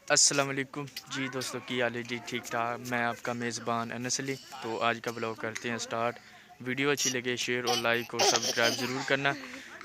अस्सलाम वालेकुम जी दोस्तों, की हाल है जी? ठीक ठाक। मैं आपका मेज़बान अनस अली। तो आज का ब्लॉग करते हैं स्टार्ट। वीडियो अच्छी लगे शेयर और लाइक और सब्सक्राइब ज़रूर करना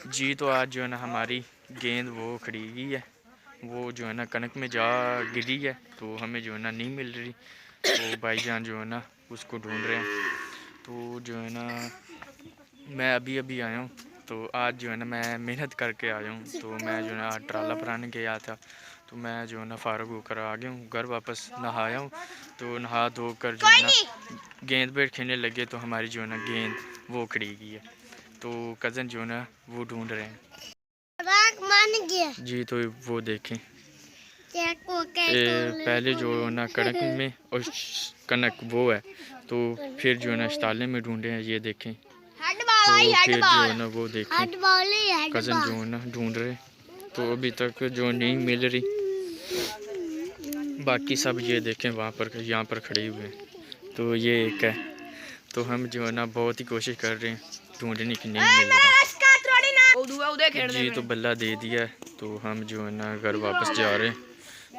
जी। तो आज जो है ना हमारी गेंद वो खड़ी गई है, वो जो है ना कनक में जा गिरी है, तो हमें जो है ना नहीं मिल रही। तो भाईजान जो है ना उसको ढूंढ रहे हैं। तो जो है ना मैं अभी अभी आया हूँ, तो आज जो है ना मैं मेहनत करके आया हूँ। तो मैं जो है ना आज ट्राला भराने गया था, तो मैं जो है ना फ़ारग होकर आ गया हूँ घर वापस। नहाया हूँ, तो नहा धो कर जो है ना गेंद बैट खेलने लगे, तो हमारी जो है ना गेंद वो खड़ी गई है। तो कज़न जो है ना वो ढूंढ रहे हैं जी। तो वो देखें, पहले जो है ना कणक में और कनक वो है, तो फिर जो है ना शताले में ढूंढे हैं, ये देखें। तो फिर जो है ना वो देखें कज़न जो है ना ढूंढ रहे, तो अभी तक जो नहीं मिल रही। बाकी सब ये देखें वहाँ पर, यहाँ पर खड़े हुए हैं। तो ये एक है, तो हम जो है ना बहुत ही कोशिश कर रहे हैं ढूंढने की, नहीं मिल रहा जी। तो बल्ला दे दिया है, तो हम जो है ना घर वापस जा रहे हैं।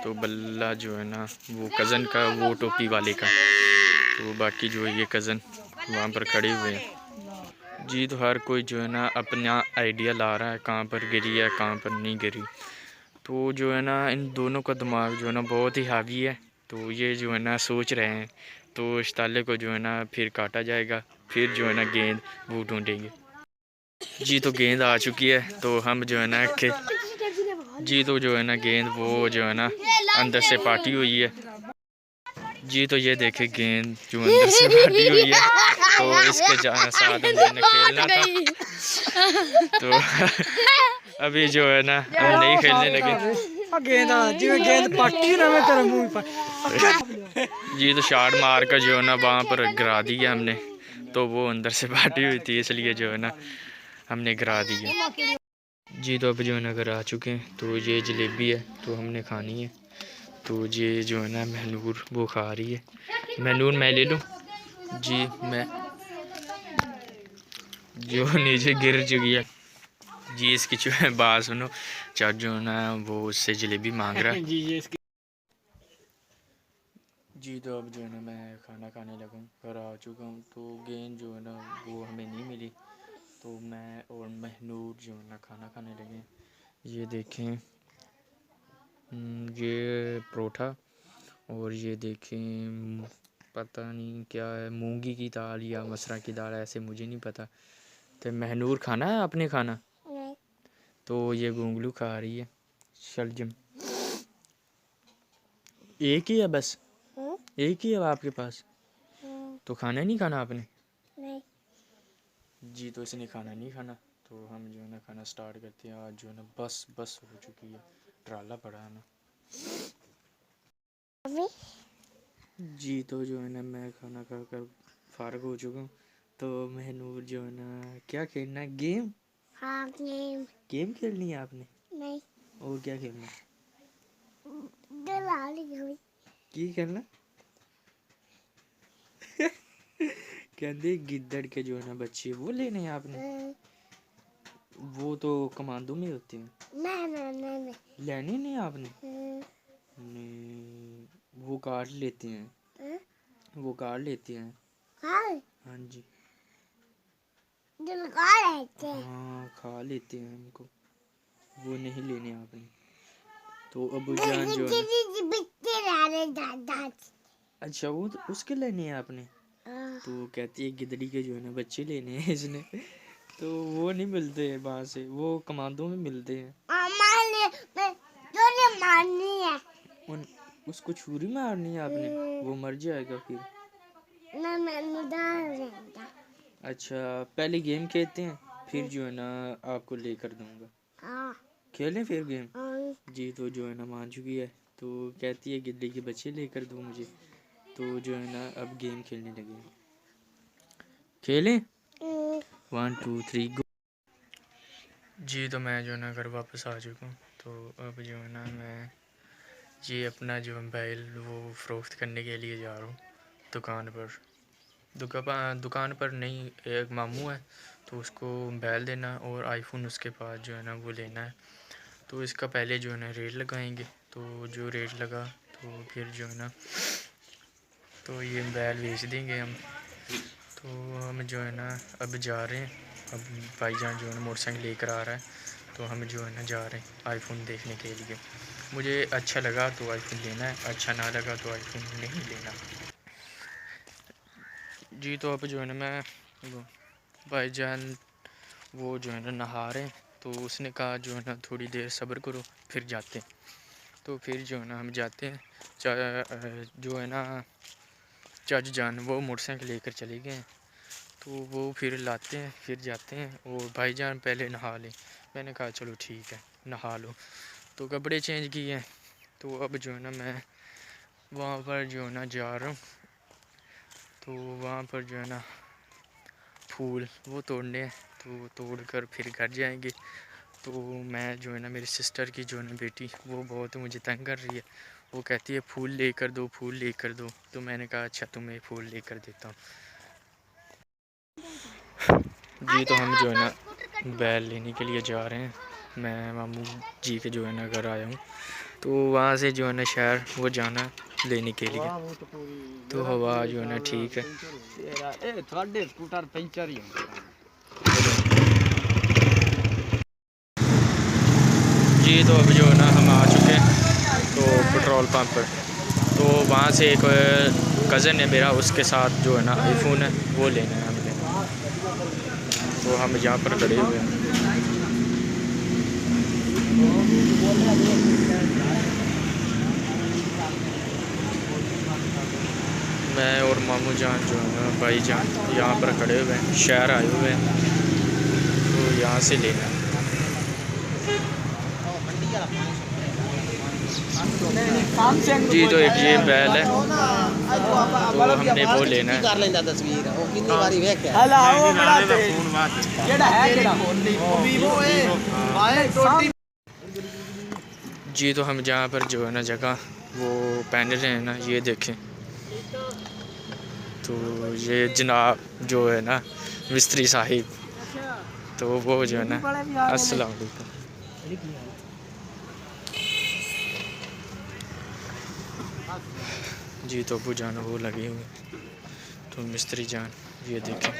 तो बल्ला जो है ना वो कज़न का, वो टोपी वाले का। तो बाकी जो है ये कज़न वहाँ पर खड़े हुए हैं जी। तो हर कोई जो है ना अपना आइडिया ला रहा है, कहाँ पर गिरी है कहाँ पर नहीं गिरी। तो जो है ना इन दोनों का दिमाग जो है ना बहुत ही हावी है। तो ये जो है ना सोच रहे हैं, तो इस ताले को जो है ना फिर काटा जाएगा, फिर जो है ना गेंद वो ढूंढेंगे जी। तो गेंद आ चुकी है, तो हम जो है ना जी, तो जो है ना गेंद वो जो है ना अंदर से पाटी हुई है जी। तो ये देखे गेंद जो अंदर से पाटी हुई है, तो इसके साथ हमने खेलना था। तो अभी जो है ना हम नहीं खेलने लगे जी। तो शार्ट मार कर जो है ना वहाँ पर गिरा दिया हमने, तो वो अंदर से पाटी हुई थी, इसलिए जो है ना हमने गिरा दिया जी। तो अब जो है ना घर आ चुके हैं, तो ये जलेबी है, तो हमने खानी है। तो ये जो है ना महनूर वो खा रही है। महनूर मैं ले लूँ जी? मैं जो नीचे गिर चुकी है जी, इसकी जो है बात सुनो। चार जो है ना वो उससे जलेबी मांग रहा है जी। तो अब जो है ना मैं खाना खाने लगा हूँ, घर आ चुका हूँ। तो गेंद जो है ना वो हमें नहीं मिली, तो मैं और महनूर जो है ना खाना खाने लगे। ये देखें, ये परोठा, और ये देखें पता नहीं क्या है, मूंगी की दाल या मसरा की दाल, ऐसे मुझे नहीं पता। तो महनूर खाना है आपने खाना? नहीं। तो ये गोंगलू खा रही है शलजम। एक ही है बस? एक ही है आपके पास? तो खाना नहीं खाना आपने? नहीं जी। तो इसने खाना नहीं खाना, तो हम जो है ना खाना स्टार्ट करते हैं। आज जो है ना बस हो चुकी है, ट्राला पड़ा है ना जी। तो जो है ना मैं खाना खा कर फारग हो चुका हूँ। तो महनूर जो है ना क्या खेलना है, गेम? हाँ गेम। गेम खेलनी है आपने? नहीं। और क्या खेलना है? की खेलना कहते गिद्दड़ के जो है ना बच्चे वो लेने हैं आपने? वो तो कमांडो में होते हैं। नहीं लेने नहीं आपने? नहीं, वो काट लेते हैं। वो काट लेते हैं। हाँ जी, हाँ खा लेते हैं उनको, वो नहीं लेने आपने। तो अबू जान जो है, अच्छा वो तो उसके लेने हैं आपने? तो कहती है गिदड़ी के जो है ना बच्चे लेने हैं इसने। तो वो नहीं मिलते हैं वहाँ से, वो कमांडो में मिलते हैं। मारनी है उसको, छुरी मारनी है आपने, वो मर जाएगा फिर। अच्छा पहले गेम खेलते हैं, फिर जो है ना आपको लेकर दूंगा। खेलें फिर गेम जी। तो जो है ना मान चुकी है, तो कहती है गिद्दी के बच्चे लेकर दो मुझे। तो जो है ना अब गेम खेलने लगे, खेलें 1 2 3 गो जी। तो मैं जो है ना घर वापस आ चुका हूँ। तो अब जो है ना मैं ये अपना जो मोबाइल वो फ़रोख्त करने के लिए जा रहा हूँ दुकान पर। दुकान पर नहीं, एक मामू है, तो उसको मोबाइल देना और आईफोन उसके पास जो है ना वो लेना है। तो इसका पहले जो है ना रेट लगाएंगे। तो जो रेट लगा तो फिर जो है ना तो ये बैल बेच देंगे हम। तो हम जो है ना अब जा रहे हैं। अब भाईजान जो है ना मोटरसाइकिल लेकर आ रहा है, तो हम जो है ना जा रहे हैं आईफोन देखने के लिए। मुझे अच्छा लगा तो आईफोन लेना है, अच्छा ना लगा तो आईफोन नहीं लेना। जी तो अब जो है ना मैं भाईजान वो जो है ना नहा रहे हैं, तो उसने कहा जो है ना थोड़ी देर सब्र करो फिर जाते हैं। तो फिर जो है ना हम जाते हैं। जो है ना चाचू जान वो मोटरसाइकिल लेकर चले गए हैं, तो वो फिर लाते हैं फिर जाते हैं। और भाईजान पहले नहा लें, मैंने कहा चलो ठीक है नहा लो। तो कपड़े चेंज किए हैं। तो अब जो है ना मैं वहाँ पर जो है ना जा रहा हूँ। तो वहाँ पर जो है ना फूल वो तोड़ने हैं, तो तोड़ कर फिर घर जाएंगे। तो मैं जो है ना मेरी सिस्टर की जो है ना बेटी वो बहुत मुझे तंग कर रही है। वो कहती है फूल लेकर दो, फूल लेकर दो। तो मैंने कहा अच्छा तुम्हें फूल लेकर देता हूँ। जी तो हम जो है ना बैल लेने के लिए जा रहे हैं। मैं मामू जी के जो है ना घर आया हूँ। तो वहाँ से जो है ना शहर वो जाना लेने के लिए। तो हवा जो है ना ठीक है। जी तो अब जो है ना हम आ चुके हैं तो पेट्रोल पंप पर। तो वहाँ से एक कज़न है मेरा, उसके साथ जो है ना आईफोन है वो लेना है हमें। तो हम यहाँ पर खड़े हुए हैं। मैं और मामू जान जो है ना भाई जान यहाँ पर खड़े हुए हैं, शहर आए हुए हैं। तो यहाँ से लेना है। जी तो एक ये बैल है, तो हमने वो लेना है। जी तो हम जहाँ पर जो है ना जगह वो पहन रहे हैं ना ये देखें। तो ये जनाब जो है ना मिस्त्री साहिब, तो वो जो है ना अस्सलाम वालेकुम। जी तो अबू जान वो लगे हुए, तो मिस्त्री जान ये देखें।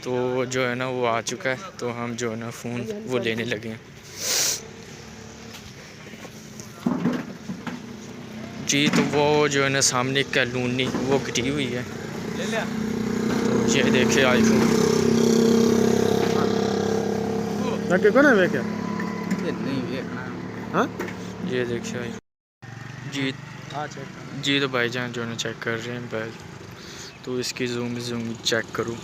तो जो है ना वो आ चुका है, तो हम जो है ना फ़ोन वो लेने लगे हैं। जी तो वो जो है ना सामने कॉलोनी वो कटी हुई है। तो ये देखे आईफोन ये देखिए जी। जी तो भाईजान जो है ना चेक कर रहे हैं बैग। तो इसकी जूम चेक करूँ।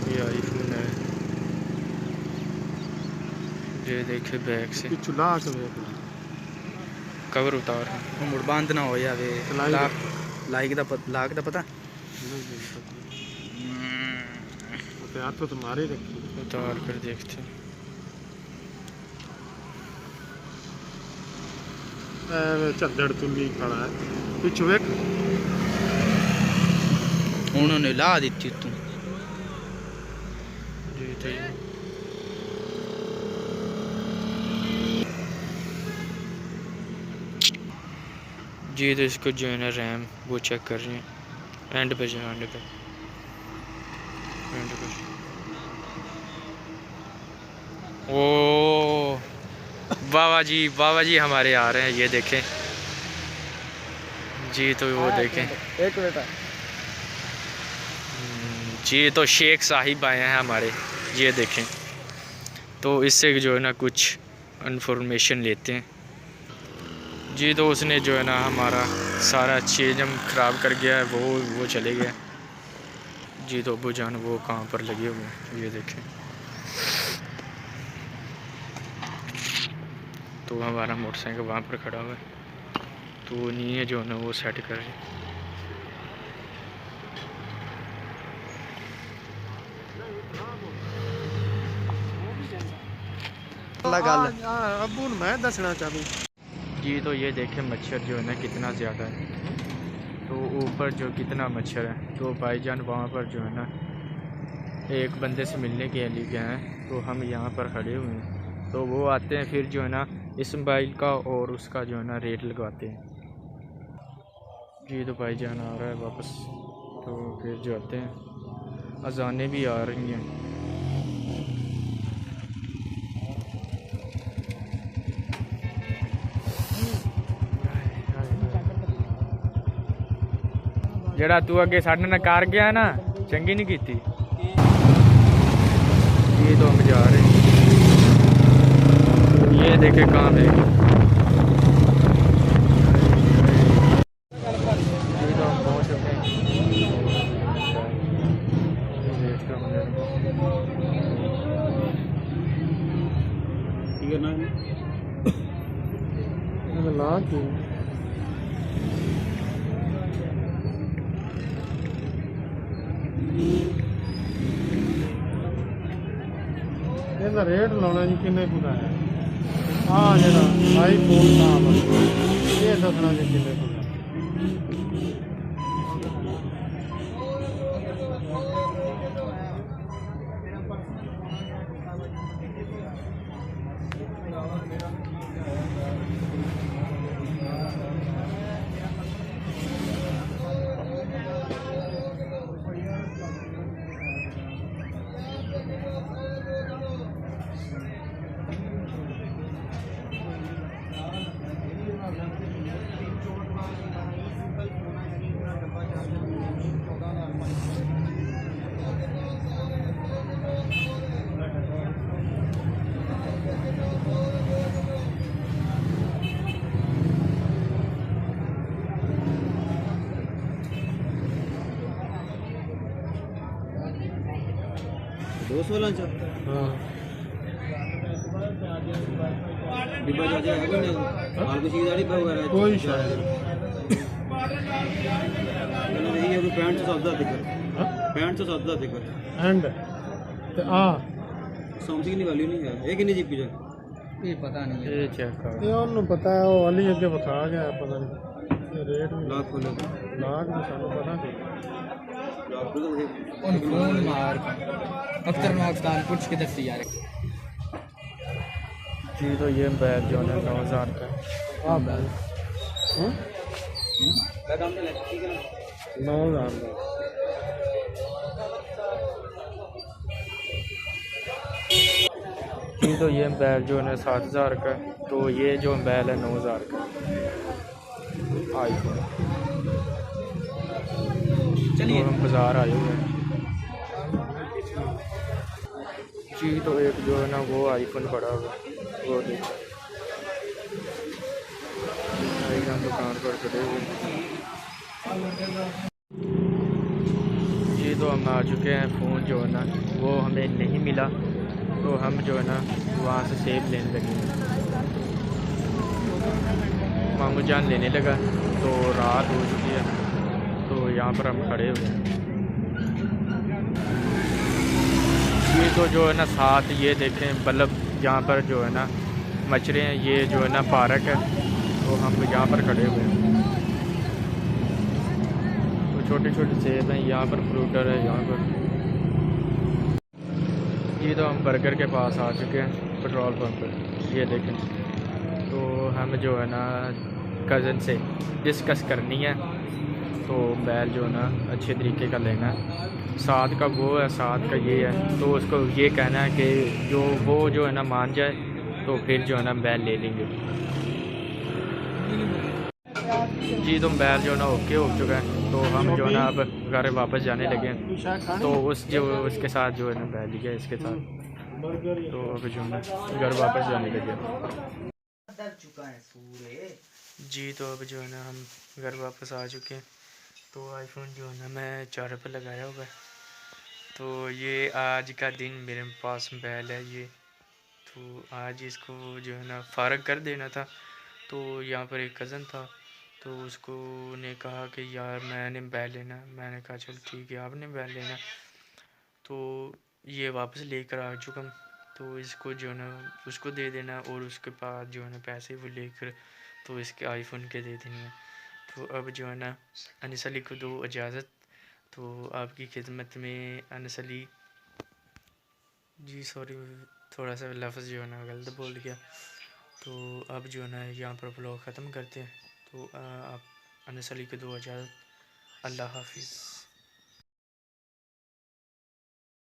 ये आईफोन है, ये देखे बैग से कवर उतार मुड़ बंद ना हो जावे। लाइक दा पता तो तुम्हारे उतार कर देखते हैं। झद्दड़ तुल्ली खड़ा है पिछू वेख। उन्होंने ला दी तू। जी तो इसको जो है ना रैम वो चेक कर रहे हैं। एंड पे जो एंड पे ओ बाबा जी हमारे आ रहे हैं, ये देखें। जी तो वो देखें एक मिनट जी तो शेख साहिब आए हैं हमारे, ये देखें। तो इससे जो है ना कुछ इन्फॉर्मेशन लेते हैं। जी तो उसने जो है ना हमारा सारा चीज़ हम ख़राब कर गया है, वो चले गया। जी तो अबू जान वो कहाँ पर लगे हुए हैं ये देखें। तो हमारा मोटरसाइकिल वहाँ पर खड़ा हुआ है, तो नहीं है जो है ना वो सेट कर रहे हैं। अबू मैं दसना चाहूँ। जी तो ये देखें मच्छर जो है ना कितना ज़्यादा है। तो ऊपर जो कितना मच्छर है। तो भाईजान वहाँ पर जो है ना एक बंदे से मिलने के लिए गए हैं, तो हम यहाँ पर खड़े हुए हैं। तो वो आते हैं, फिर जो है ना इस मोबाइल का और उसका जो है ना रेट लगवाते हैं। जी तो भाईजान आ रहा है वापस, तो फिर जो आते हैं, अजानें भी आ रही हैं। जरा तू अगे साढ़े ना कार गया ना, चंगी नहीं की थी। ये तो हम जा रहे हैं, ये देखे कहाँ है। ये तो हम पहुँच चुके हैं। ठीक है ना ला के ਇਹਦਾ ਰੇਟ ਲਾਉਣਾ ਜੀ ਕਿੰਨੇ ਕੁ ਦਾ ਹੈ ਆ ਜਿਹੜਾ ਆਈਫੋਨ ਦਾ ਵਾ ਇਹ ਦੱਸਣਾ ਜੀ ਕਿੰਨੇ ਕੁ ਦਾ दोस्त वाला हाँ डिब्बा चार्जर है कोई नहीं और किसी की डिब्बा वगैरह है कोई शायद मैंने नहीं है कोई 65 दिक्कत 65 दिक्कत एंड ते आ सैमसंग की वैल्यू नहीं है एक नहीं जीपी जा ये पता नहीं है। ये चेक कर। ਇਹ ਉਹਨੂੰ ਪਤਾ ਹੈ ਉਹ ਅਲੀ ਅੱਗੇ ਵਿਖਾ ਗਿਆ ਪਤਾ ਨਹੀਂ ਇਹ ਰੇਟ ਵੀ लाख खोले ਲਾਗ ਵੀ ਸਾਨੂੰ ਪਤਾ ਨਹੀਂ लाख खोले उन फोन मार अख्तर नागस्तान कुछ किधर से यार जी तो ये बैग जो है 9000 का है। ਆ ਬੈਲ ਹਾਂ 9000 ਦਾ जी तो ये बैग जो है 7000 का है। तो ये जो बैल है 9000 का आईफोन। चलिए हम बाज़ार आए हुए हैं। जी तो एक जो है ना वो आईफोन पड़ा हुआ है, वो देखो हम दुकान पर खड़े हुए हैं। जी तो हम आ चुके हैं। फ़ोन जो है ना वो हमें नहीं मिला, तो हम जो है ना वहाँ से सेब लेने लगे। मामू जान लेने लगा तो रात हो चुकी है, तो यहाँ पर हम खड़े हुए हैं। ये तो जो है ना साथ ये देखें बल्ब यहाँ पर जो है ना मच रहे हैं। ये जो है ना पार्क है, तो हम यहाँ पर खड़े हुए हैं। तो छोटे छोटे सेब हैं, यहाँ पर फ्रूटर है यहाँ पर। ये तो हम बर्गर के पास आ चुके हैं, पेट्रोल पंप पर। ये देखें, तो हम जो है ना कज़न से डिस्कस करनी है, तो बैल जो है ना अच्छे तरीके का लेना है। 7 का वो है, 7 का ये है, तो उसको ये कहना है कि जो वो जो है ना मान जाए तो फिर जो है ना बैल ले लेंगे। जी तो बैल जो है ना ओके हो चुका है, तो हम जो है ना अब घर वापस जाने लगे हैं। तो उसके साथ जो है ना बैल लिया इसके साथ, तो अब जो है ना घर वापस जाने लगे। जी तो अब जो है ना हम घर वापस आ चुके हैं। तो आईफोन जो है ना मैं चार्जर पर लगाया हुआ है। तो ये आज का दिन मेरे पास बैल है ये, तो आज इसको जो है ना फ़ारग कर देना था। तो यहाँ पर एक कज़न था, तो उसको ने कहा कि यार मैंने बैल लेना। मैंने कहा चलो ठीक है आपने बैल लेना। तो ये वापस लेकर आ चुका हूँ, तो इसको जो है ना उसको दे देना, और उसके बाद जो है ना पैसे वो लेकर तो इसके आईफोन के दे देने हैं। तो अब जो है ना अनिस अली को दो इजाज़त। तो आपकी खिदमत में अनिस अली जी, सॉरी थोड़ा सा लफ्ज़ जो है ना गलत बोल गया। तो अब जो है ना यहाँ पर ब्लॉग ख़त्म करते हैं। तो आप अनिस अली को दो इजाज़त। अल्लाह हाफिज़।